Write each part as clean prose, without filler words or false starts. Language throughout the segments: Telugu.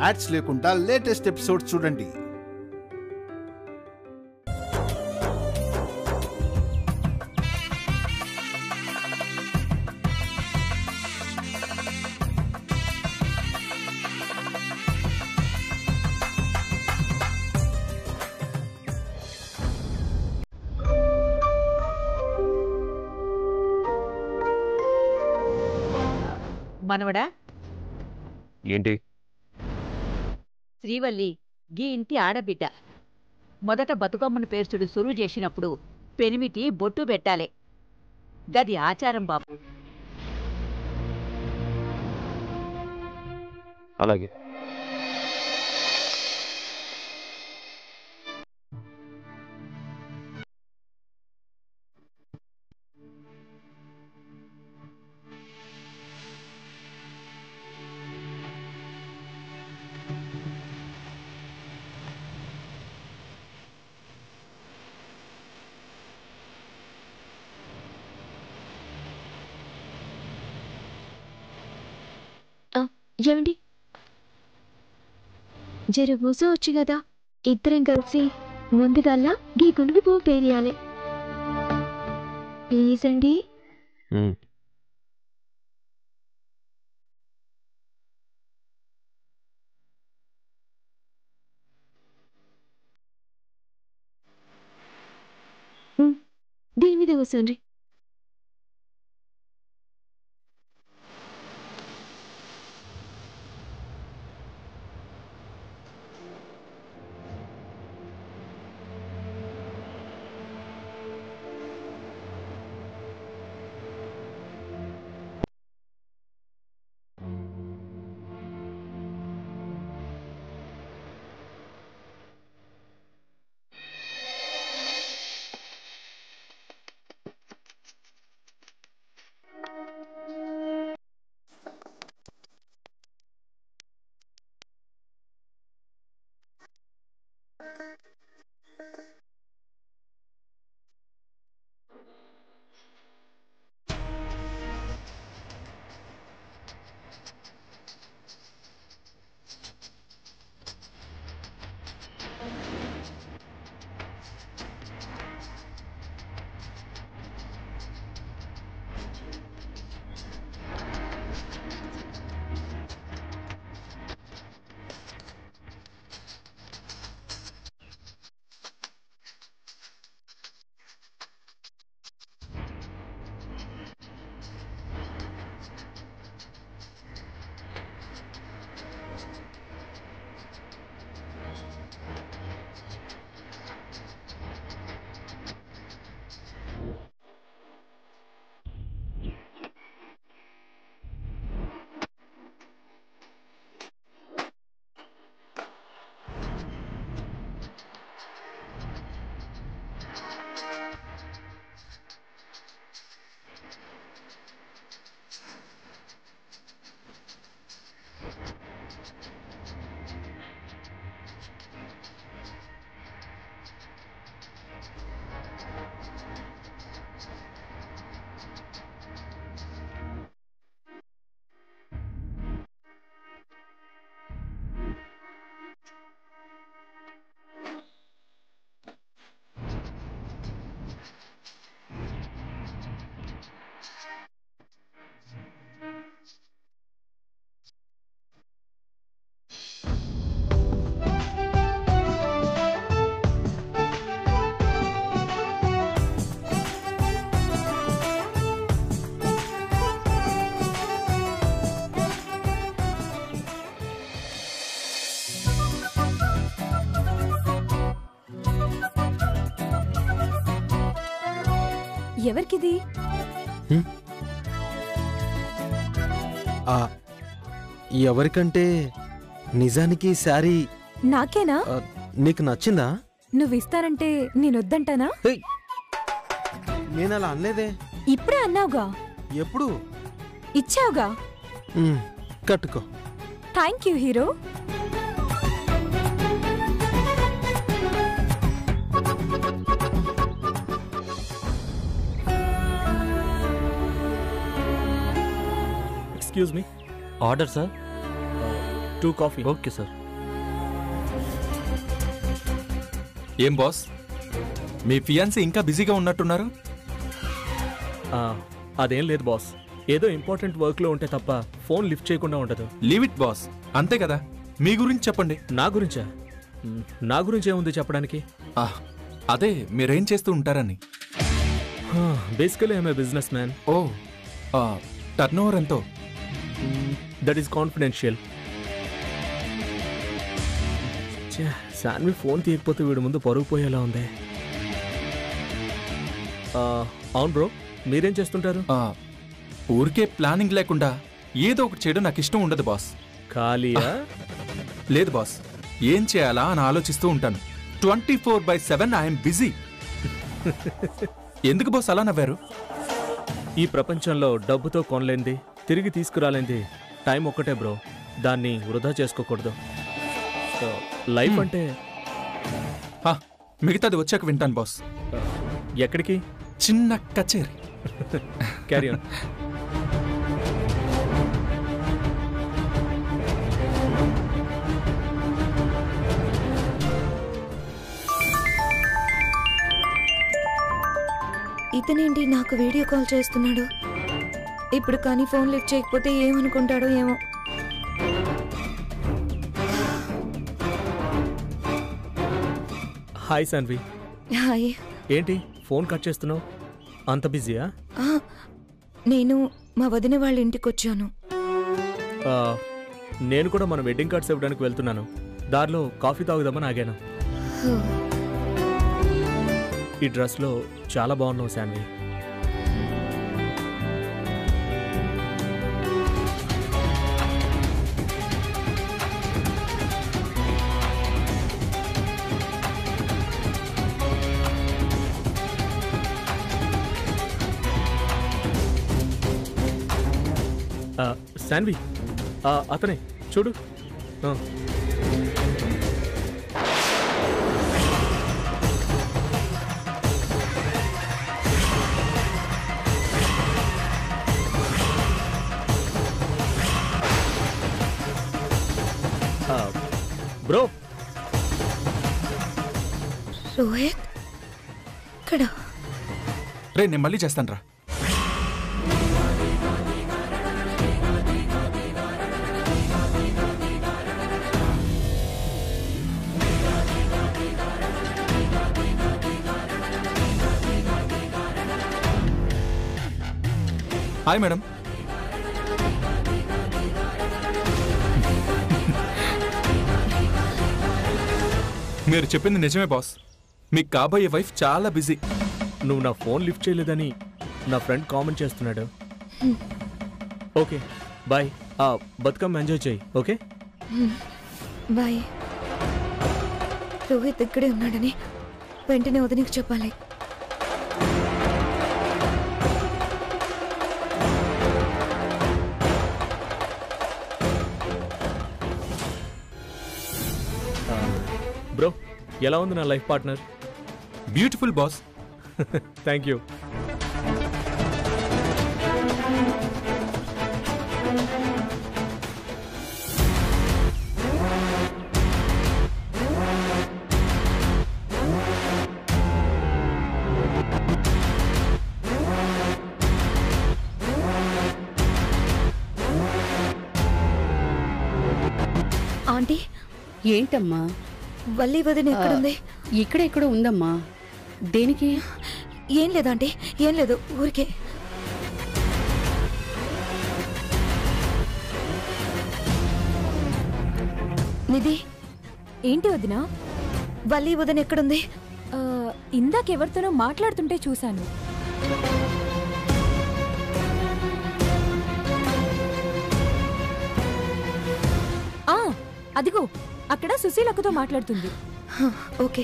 యాడ్స్ లేకుండా లేటెస్ట్ ఎపిసోడ్ చూడండి. మనవడా ఏంటి? శ్రీవల్లి గీ ఇంటి ఆడబిడ్డ. మొదట బతుకమ్మను పేర్చుడు సురువు చేసినప్పుడు పెనిమిటి బొట్టు పెట్టాలి. గది ఆచారం బాబు. అలాగే. ఏమండి, జర కూర్చోవచ్చు కదా. ఇద్దరం కలిసి ముందుగల్లా గీ గునుగు పువ్వు పేరియాలి. ప్లీజ్ అండి. దీని మీద కూర్చోండి. ఎవరికిది? ఎవరికంటే నిజానికి శారీ నాకేనా? నీకు నచ్చిందా? నువ్విస్తానంటే నేనొద్దంటానా? నేనలా అనలేదే. ఇప్పుడే అన్నావుగా. ఎప్పుడు? ఇచ్చావుగా. కట్టుకో. Thank you hero. Excuse me. Order sir. 2 coffee. Okay sir. ఏం బాస్, మీ ఫియాన్సీ ఇంకా బిజీగా ఉన్నట్టున్నారు? అదేం లేదు బాస్, ఏదో ఇంపార్టెంట్ వర్క్లో ఉంటే తప్ప ఫోన్ లిఫ్ట్ చేయకుండా ఉండదు. లీవ్ ఇట్ బాస్, అంతే కదా. మీ గురించి చెప్పండి. నా గురించా? నా గురించి ఏముంది చెప్పడానికి? అదే మీరేం చేస్తూ ఉంటారని. Basically I'm a business man. Oh, turn over ఎంతో? That is confidential. Shanvi phone తీయకపోతే వీడి ముందు పరుగు పోయేలా ఉంది. అవును బ్రో, మీరేం చేస్తుంటారు? ఊరికే ప్లానింగ్ లేకుండా ఏదో ఒకటి చేయడం నాకు ఇష్టం ఉండదు బాస్. ఖాళీయా? లేదు బాస్, ఏం చేయాలా అని ఆలోచిస్తూ ఉంటాను. 24/7 ఐఎమ్ బిజీ. ఎందుకు బాస్ అలా నవ్వారు? ఈ ప్రపంచంలో డబ్బుతో కొనలేంది, తిరిగి తీసుకురాలేంది టైం ఒక్కటే బ్రో. దాన్ని వృధా చేసుకోకూడదు. లైఫ్ అంటే మిగతాది వచ్చాక వింటాను బాస్. ఎక్కడికి? చిన్న కచేరీ. Carry on. ఇతనేంటి నాకు వీడియో కాల్ చేస్తున్నాడు? ఇప్పుడు కానీ ఫోన్ లిఫ్ట్ చేయకపోతే ఏమనుకుంటాడో ఏమో. హాయ్ శాన్వి. హాయ్. ఏంటి ఫోన్ కట్ చేస్తున్నావు? అంత బిజీయా? నేను మా వదిన వాళ్ళ ఇంటికి వచ్చాను. నేను కూడా మన వెడ్డింగ్ కార్డ్స్ ఇవ్వడానికి వెళ్తున్నాను. దారిలో కాఫీ తాగుదామని ఆగాను. ఈ డ్రెస్లో చాలా బాగున్నావు శాన్వి. శాన్వి, అతనే చూడు. బ్రో, రోహిత్ ఇక్కడ. రే, నేను మళ్ళీ చేస్తాను రా. Hi madam. మీరు చెప్పింది నిజమే బాస్. మీకు కాబోయే వైఫ్ చాలా బిజీ. నువ్వు నా ఫోన్ లిఫ్ట్ చేయలేదని నా ఫ్రెండ్ కామెంట్ చేస్తున్నాడు. Okay bye. బతుకమ్మ ఎంజాయ్ చేయి. Okay bye. రోహిత్ ఇక్కడే ఉన్నాడని వెంటనే వదినకి చెప్పాలి. బ్రో, ఎలా ఉంది నా life partner? Beautiful boss. Thank you. Aunty, ఏంటమ్మా? వల్లి వదిన ఎక్కడుంది? ఇక్కడెక్కడో ఉందమ్మా. దేనికి? ఏం లేదంటే ఏం లేదు, ఊరికే. నిధి, ఏంటి వదినా? వల్లి వదిన ఎక్కడుంది? ఇందాకెవరితోనో మాట్లాడుతుంటే చూశాను. అదిగో అక్కడ సుశీలక్కతో మాట్లాడుతుంది. ఓకే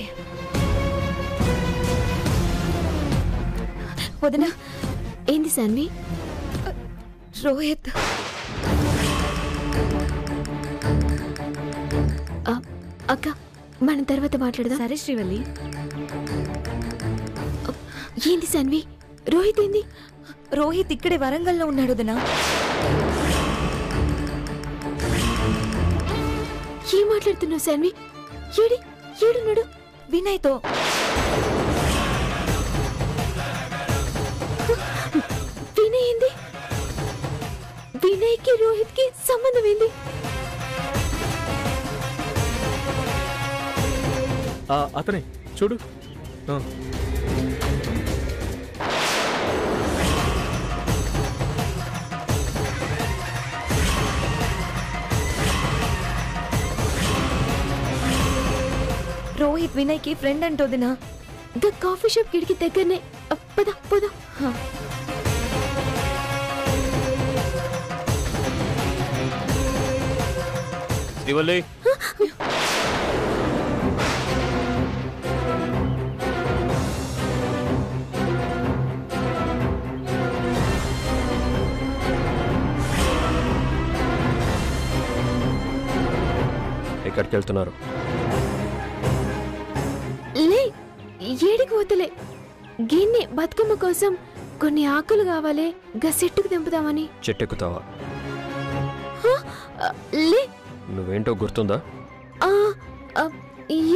వదిన. ఏంది శాన్వి? రోహిత్. అక్క, మనం తర్వాత మాట్లాడదాం. సరే శ్రీవల్లి. ఏంది శాన్వి? రోహిత్ ఏంది? రోహిత్ ఇక్కడే వరంగల్లో ఉన్నాడు వదినా. ఏం మాట్లాడుతున్నావు శాన్వి? ఏడున్నాడు? వినయ్తో. వినయ్ ఏంది? వినయ్కి రోహిత్కి సంబంధం ఏంది? అతనే చూడు. రోహిత్ వినయ్ కి ఫ్రెండ్ అంటోదినా. ద కాఫీ షాప్ కిడికి దగ్గరనే. పద పద. శ్రీవల్లి, ఎక్కడికి వెళ్తున్నారు? లే, ఏడికి పోతలే. గిన్నె బతుకమ్మ కోసం కొన్ని ఆకులు కావాలి, గా చెట్టుకు తెంపుదామని. చెట్టెక్కుతావా? లే. నువ్వేంటో గుర్తుందా?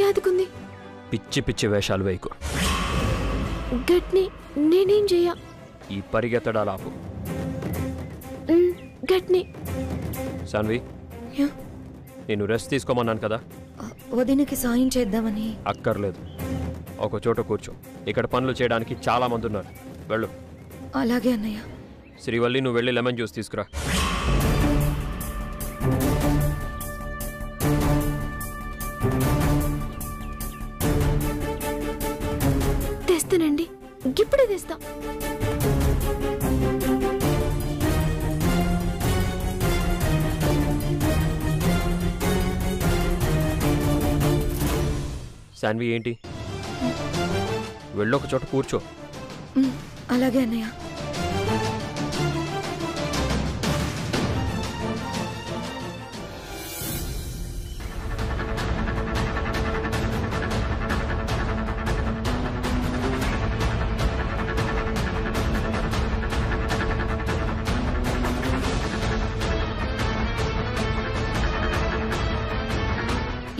యాదుకుంది. పిచ్చి పిచ్చి వేషాలు వేయకు. గట్ని నేనేం చెయ్యా. ఈ పరిగెత్తడాలాపు. గట్ని. సాన్వి, నేను రెస్ట్ తీసుకోమన్నాను కదా. వదినకి సాయం చేద్దామని. అక్కర్లేదు, ఒక చోట కూర్చో. ఇక్కడ పనులు చేయడానికి చాలా మంది ఉన్నారు. వెళ్ళు. అలాగే అన్నయ్య. శ్రీవల్లి, నువ్వు వెళ్ళి లెమన్ జ్యూస్ తీసుకురా. తెస్తానండి, ఇప్పుడే తెస్తా. సాన్వి, ఏంటి? వెళ్ళొక చోట కూర్చో. అలాగే అన్నయ్య.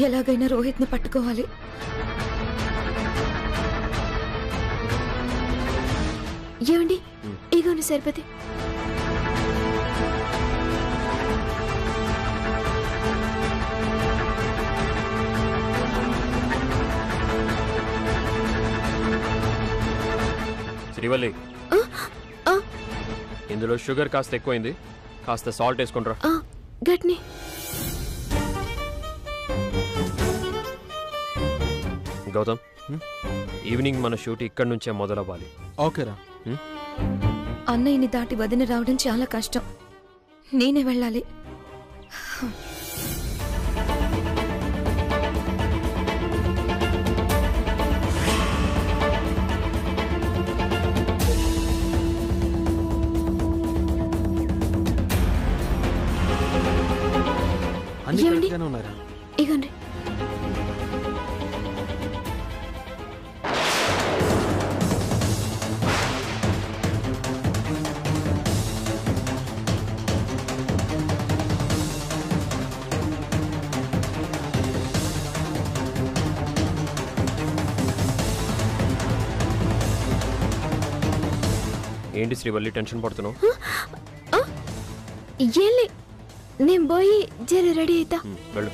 ఎలాగైనా రోహిత్ని పట్టుకోవాలి. ఏమండి, ఇగోండి సరిపోతే. శ్రీవల్లి, ఇందులో షుగర్ కాస్త ఎక్కువైంది, కాస్త సాల్ట్ వేసుకుంటారా? గట్ని. గౌతమ్, ఈవినింగ్ మన షూట్ ఇక్కడి నుంచే మొదలవ్వాలి. ఓకేరా. అన్నయ్యని దాటి వదిన రావడం చాలా కష్టం. నేనే వెళ్ళాలి. అన్ని కరెక్ట్గానే ఉన్నారా? ఇగోండి. ఏంటి శ్రీవల్లి, టెన్షన్ పడుతున్నావు? ఏలే, నేను పోయి జర రెడీ అవుతా. వెళ్ళు.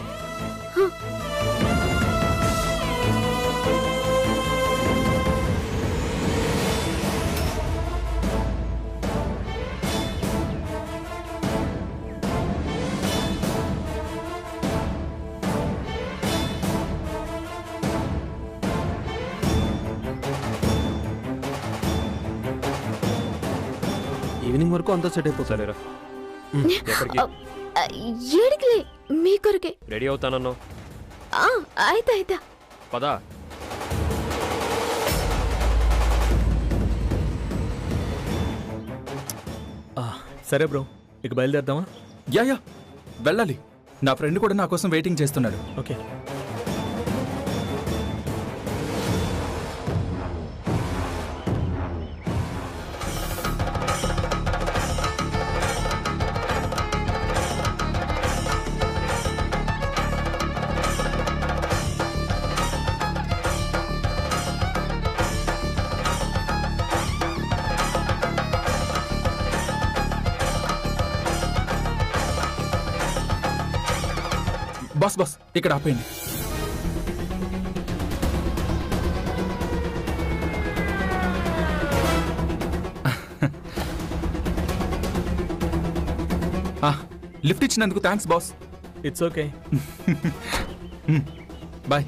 ఈవినింగ్ వరకు అంతా సెట్ అయిపోతారా? ఎక్కడికి? ఏడికిలే, మీ కొరకే. రెడీ అవుతానన్నా. అయితే అయితే పదా. సరే బ్రో, ఇక బయలుదేరదామా? యా, వెళ్ళాలి. నా ఫ్రెండ్ కూడా నా కోసం వెయిటింగ్ చేస్తున్నాడు. ఓకే. బాస్ బాస్ ఇక్కడ ఆపేయండి. లిఫ్ట్ ఇచ్చినందుకు thanks boss. It's okay. Bye.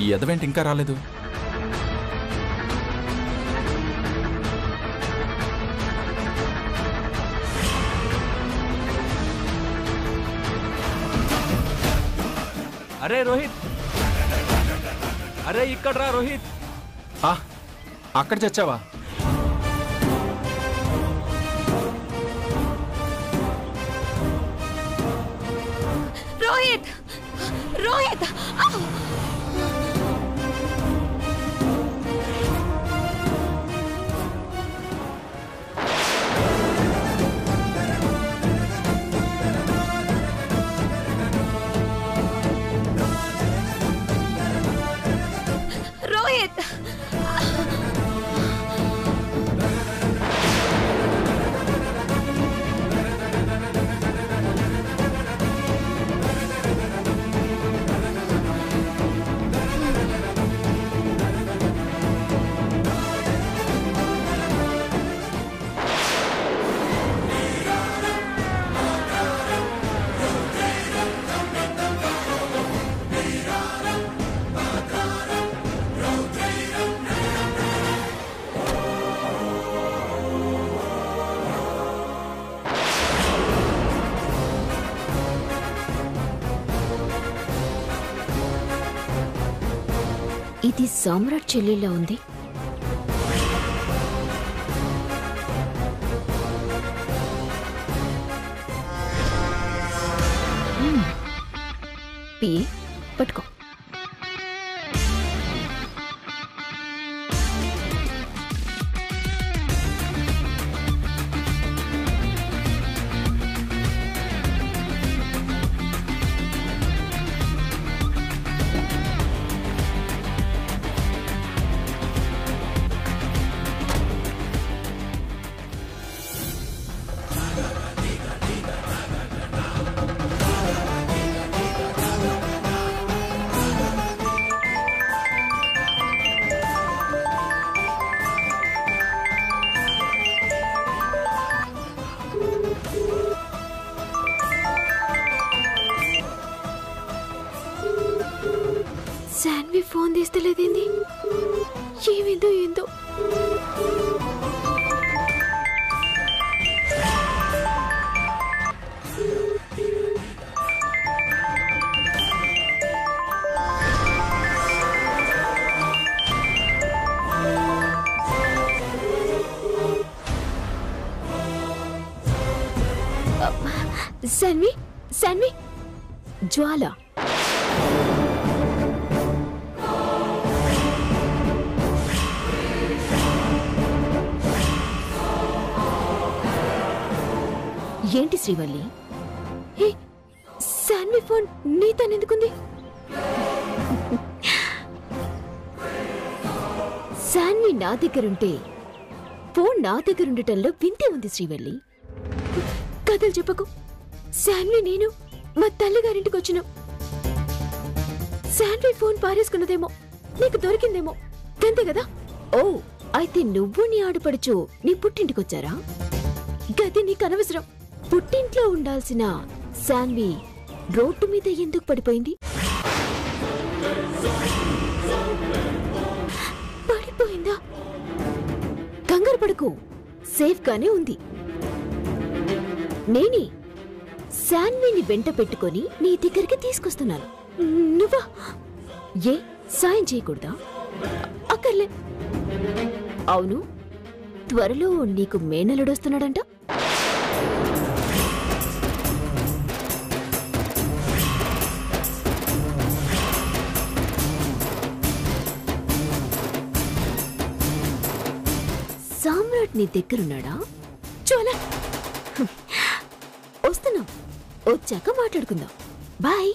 ఈ ఎదవేంటి ఇంకా రాలేదు? అరే రోహిత్, అరే ఇక్కడ రా రోహిత్. అక్కడ చచ్చావా? రోహిత్, రోహిత్! రోహిత్! ఇది సామ్రాట్ చెల్లెల్లా ఉంది. పట్టుకో. శాన్వి ఫోన్ తీస్తలేదేంది? ఏమిందో ఏందో. శాన్వి, శాన్వి, జ్వాల. ఏంటి శ్రీవల్లి? శాన్వి ఫోన్ నీతోనెందుకుంది? శాన్వి నా దగ్గరుంటే ఫోన్ నా దగ్గరుండటంలో వింతే ఉంది శ్రీవల్లి. కథలు చెప్పకు. శాన్వి నేను మా తల్లిగారింటికి వచ్చినాం. శాన్వి ఫోన్ పారేసుకున్నదేమో, నీకు దొరికిందేమో, అంతే కదా? ఓ, అయితే నువ్వు నీ ఆడపడుచు నీ పుట్టింటికొచ్చారా? గది నీకు అనవసరం. పుట్టింట్లో ఉండాల్సిన శాన్వి రోడ్డు మీద ఎందుకు పడిపోయింది? పడిపోయిందా? కంగారు పడకు, సేఫ్ గానే ఉంది. నేనే శాన్విని వెంట పెట్టుకొని నీ దగ్గరికి తీసుకొస్తున్నాను. నువ్వా? ఏ సాయం చేయకూడదా? అక్కర్లే. అవును, త్వరలో నీకు మేనలుడొస్తున్నాడంట. సామ్రాట్ నీ దగ్గరున్నాడా? చాలా వస్తున్నాం, వచ్చాక మాట్లాడుకుందాం. బాయ్.